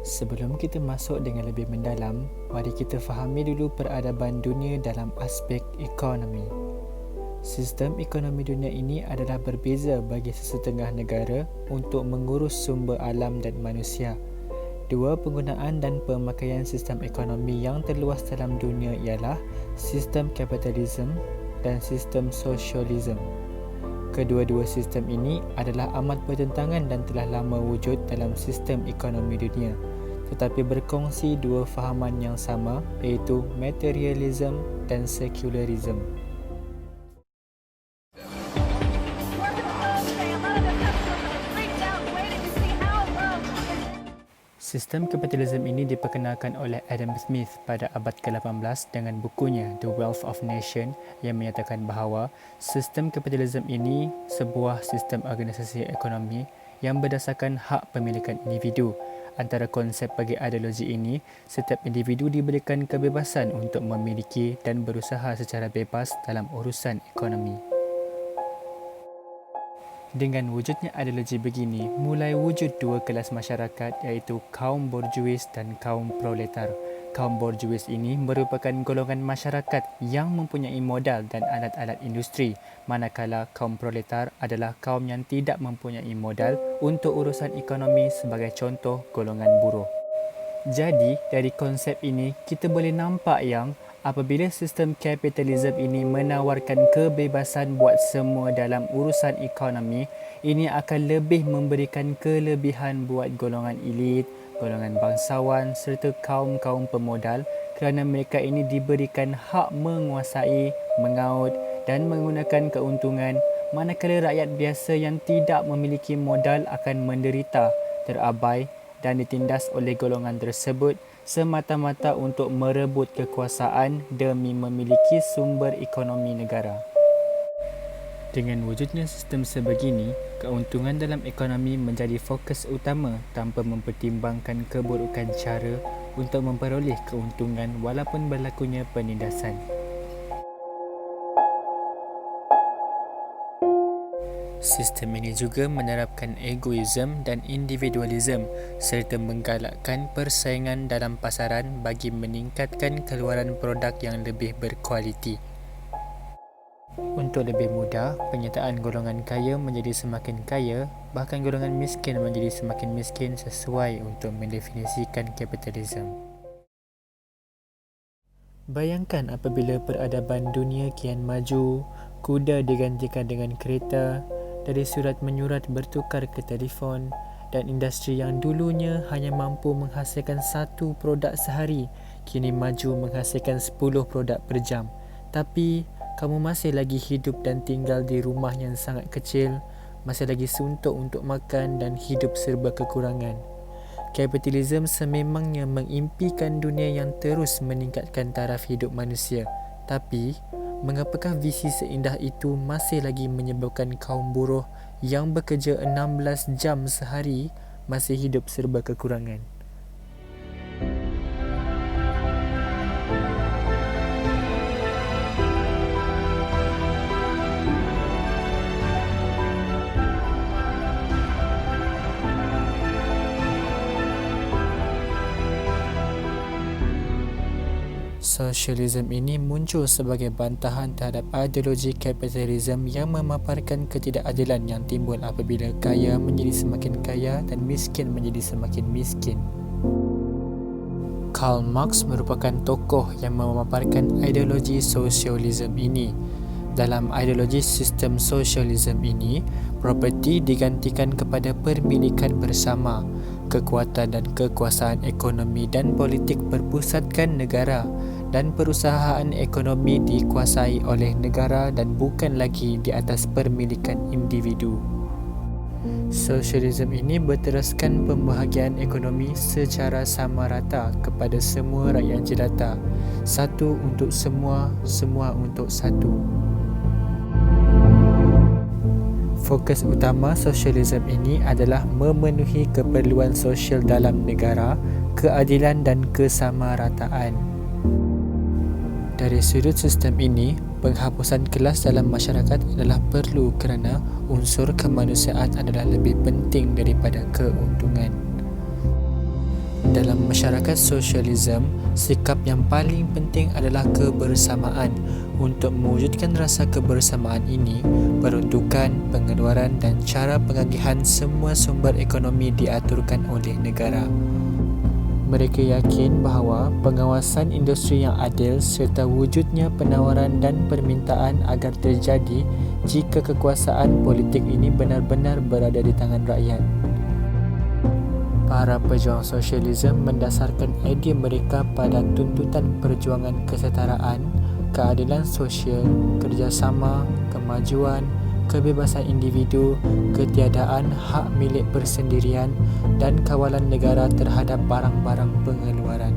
Sebelum kita masuk dengan lebih mendalam, mari kita fahami dulu peradaban dunia dalam aspek ekonomi. Sistem ekonomi dunia ini adalah berbeza bagi sesetengah negara untuk mengurus sumber alam dan manusia. Dua penggunaan dan pemakaian sistem ekonomi yang terluas dalam dunia ialah sistem kapitalisme dan sistem sosialisme. Kedua-dua sistem ini adalah amat bertentangan dan telah lama wujud dalam sistem ekonomi dunia, tetapi berkongsi dua fahaman yang sama, iaitu materialism dan sekularisme. Sistem kapitalisme ini diperkenalkan oleh Adam Smith pada abad ke-18 dengan bukunya The Wealth of Nations yang menyatakan bahawa sistem kapitalisme ini sebuah sistem organisasi ekonomi yang berdasarkan hak pemilikan individu. Antara konsep bagi ideologi ini, setiap individu diberikan kebebasan untuk memiliki dan berusaha secara bebas dalam urusan ekonomi. Dengan wujudnya ideologi begini, mulai wujud dua kelas masyarakat, iaitu kaum borjuis dan kaum proletar. Kaum borjuis ini merupakan golongan masyarakat yang mempunyai modal dan alat-alat industri, manakala kaum proletar adalah kaum yang tidak mempunyai modal untuk urusan ekonomi, sebagai contoh golongan buruh. Jadi, dari konsep ini, kita boleh nampak yang apabila sistem kapitalisme ini menawarkan kebebasan buat semua dalam urusan ekonomi, ini akan lebih memberikan kelebihan buat golongan elit, golongan bangsawan serta kaum-kaum pemodal, kerana mereka ini diberikan hak menguasai, mengaut dan menggunakan keuntungan, manakala rakyat biasa yang tidak memiliki modal akan menderita, terabai dan ditindas oleh golongan tersebut semata-mata untuk merebut kekuasaan demi memiliki sumber ekonomi negara. Dengan wujudnya sistem sebegini, keuntungan dalam ekonomi menjadi fokus utama tanpa mempertimbangkan keburukan cara untuk memperoleh keuntungan walaupun berlakunya penindasan. Sistem ini juga menerapkan egoisme dan individualisme serta menggalakkan persaingan dalam pasaran bagi meningkatkan keluaran produk yang lebih berkualiti. Untuk lebih mudah, penyertaan golongan kaya menjadi semakin kaya, bahkan golongan miskin menjadi semakin miskin sesuai untuk mendefinisikan kapitalisme. Bayangkan apabila peradaban dunia kian maju, kuda digantikan dengan kereta, dari surat menyurat bertukar ke telefon, dan industri yang dulunya hanya mampu menghasilkan satu produk sehari, kini maju menghasilkan 10 produk per jam. Tapi, kamu masih lagi hidup dan tinggal di rumah yang sangat kecil, masih lagi suntuk untuk makan dan hidup serba kekurangan. Kapitalisme sememangnya mengimpikan dunia yang terus meningkatkan taraf hidup manusia. Tapi, mengapakah visi seindah itu masih lagi menyebabkan kaum buruh yang bekerja 16 jam sehari masih hidup serba kekurangan? Sosialisme ini muncul sebagai bantahan terhadap ideologi kapitalisme yang memaparkan ketidakadilan yang timbul apabila kaya menjadi semakin kaya dan miskin menjadi semakin miskin. Karl Marx merupakan tokoh yang memaparkan ideologi sosialisme ini. Dalam ideologi sistem sosialisme ini, properti digantikan kepada pemilikan bersama. Kekuatan dan kekuasaan ekonomi dan politik berpusatkan negara, dan perusahaan ekonomi dikuasai oleh negara dan bukan lagi di atas pemilikan individu. Sosialisme ini berteraskan pembahagian ekonomi secara sama rata kepada semua rakyat jelata. Satu untuk semua, semua untuk satu. Fokus utama sosialisme ini adalah memenuhi keperluan sosial dalam negara, keadilan dan kesamarataan. Dari sudut sistem ini, penghapusan kelas dalam masyarakat adalah perlu kerana unsur kemanusiaan adalah lebih penting daripada keuntungan. Dalam masyarakat sosialisme, sikap yang paling penting adalah kebersamaan. Untuk mewujudkan rasa kebersamaan ini, peruntukan, pengeluaran dan cara pengagihan semua sumber ekonomi diaturkan oleh negara. Mereka yakin bahawa pengawasan industri yang adil serta wujudnya penawaran dan permintaan agar terjadi jika kekuasaan politik ini benar-benar berada di tangan rakyat. Para pejuang sosialisme mendasarkan idea mereka pada tuntutan perjuangan kesetaraan, keadilan sosial, kerjasama, kemajuan, kebebasan individu, ketiadaan hak milik persendirian dan kawalan negara terhadap barang-barang pengeluaran.